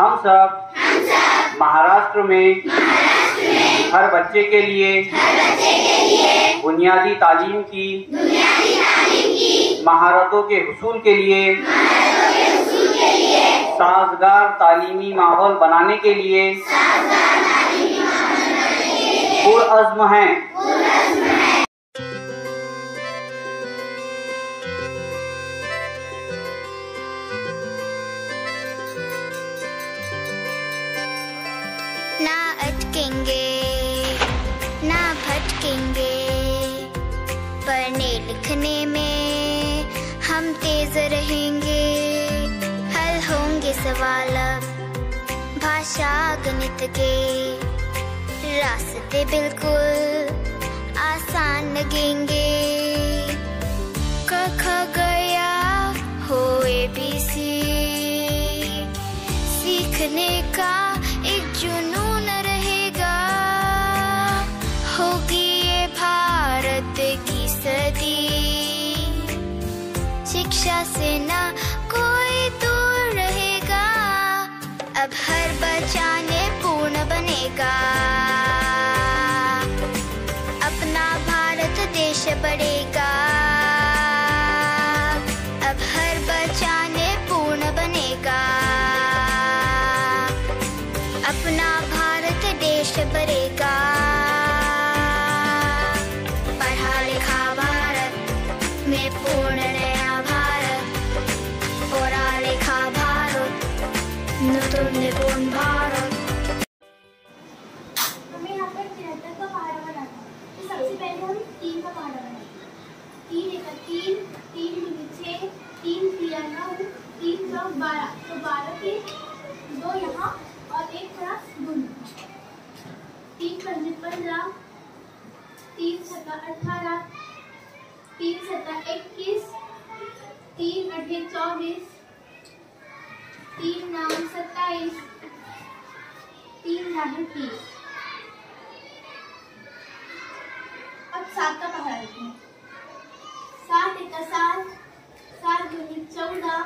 हम सब महाराष्ट्र में हर बच्चे के लिए बुनियादी तालीम की महारतों के हुसूल के लिए साजगार तालीमी माहौल बनाने के लिए पुरअज़्म हैं। ना अटकेंगे ना भटकेंगे, पढ़ने लिखने में हम तेज रहेंगे। हल होंगे सवाल भाषा गणित के, रास्ते बिल्कुल आसान लगेंगे। क ख गया हो ABC, सीखने का एक जुनून रहेगा। होगी ये भारत की सदी, शिक्षा से ना कोई दूर रहेगा। अब हर बच्चा निपुण बनेगा, अपना भारत देश बढ़ेगा। अब हर बच्चा निपुण बनेगा, अपना भारत देश बढ़ेगा। पढ़ा लिखा भारत में पूर्ण नया भारत, पढ़ा लिखा भारत नूतन निपुण भारत। हमें यहाँ पर 73 का पहाड़ा बनाना है। तो सबसे पहले हम 3 का पहाड़ा बनाएंगे। 3 एक 3, 3 दूनी 6, 3 तिया 9, 3 चौक 12। तो 12 के 2 यहाँ और 1 थोड़ा दूर। 3 पंजे 15, 3 छक्का 18, 3 सत्ता 21, 3 अठे 24, 3 9 27, 3 9 30। अब 7 का पहाड़ा लेते हैं। 7 एक 7, 7 दूनी 14,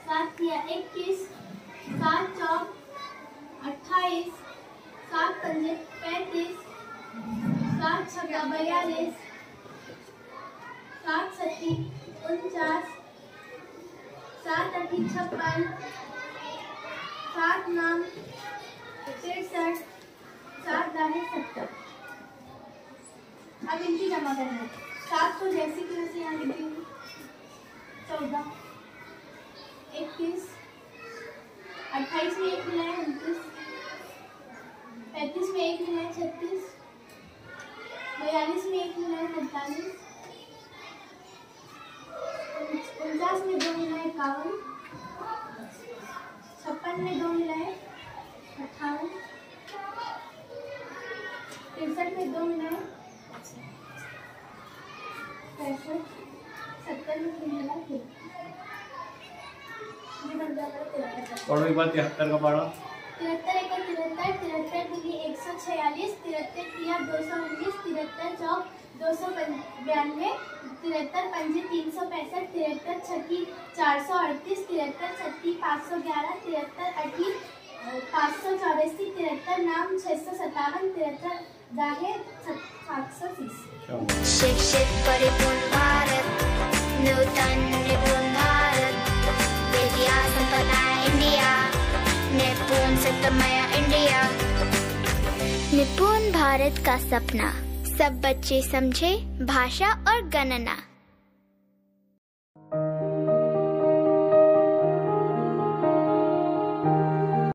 7 तिया 21, 7 चौक 28, 7 पंजे 35, 7 छक्का 42, 7 सत्ती 49, 7 अठी 56, 7 9 63, 7 दाने 70। अब इनकी जमा करना है। 7 को जैसे कि वैसे यहाँ लिखेंगे। 14, 21, 28 में 1 मिला है 29, 35 में 1 मिला है 36, 42 में 1 मिला है 45, 49 में 2 मिला है 51, 56 में 2 मिला है 58, 63 में 2 मिला है 65, 70 में 3 मिला है 3। और एक बार 73 का पहाड़ा। 73 एक 73, 73 दूनी 146, 73 तिया 219, 73 चौक 292, 73 पंजे 365, 73 छक्की 438, 73 छत्ती 511, 73 अठी 584, 73 नाम 657, 73 दाहे 730। शिक्षित परिपूर्ण भारत, नूतन निपुण भारत, विद्या संपन्न इंडिया, निपुण सत्तमय इंडिया। निपुण भारत का सपना, सब बच्चे समझे भाषा और गणना।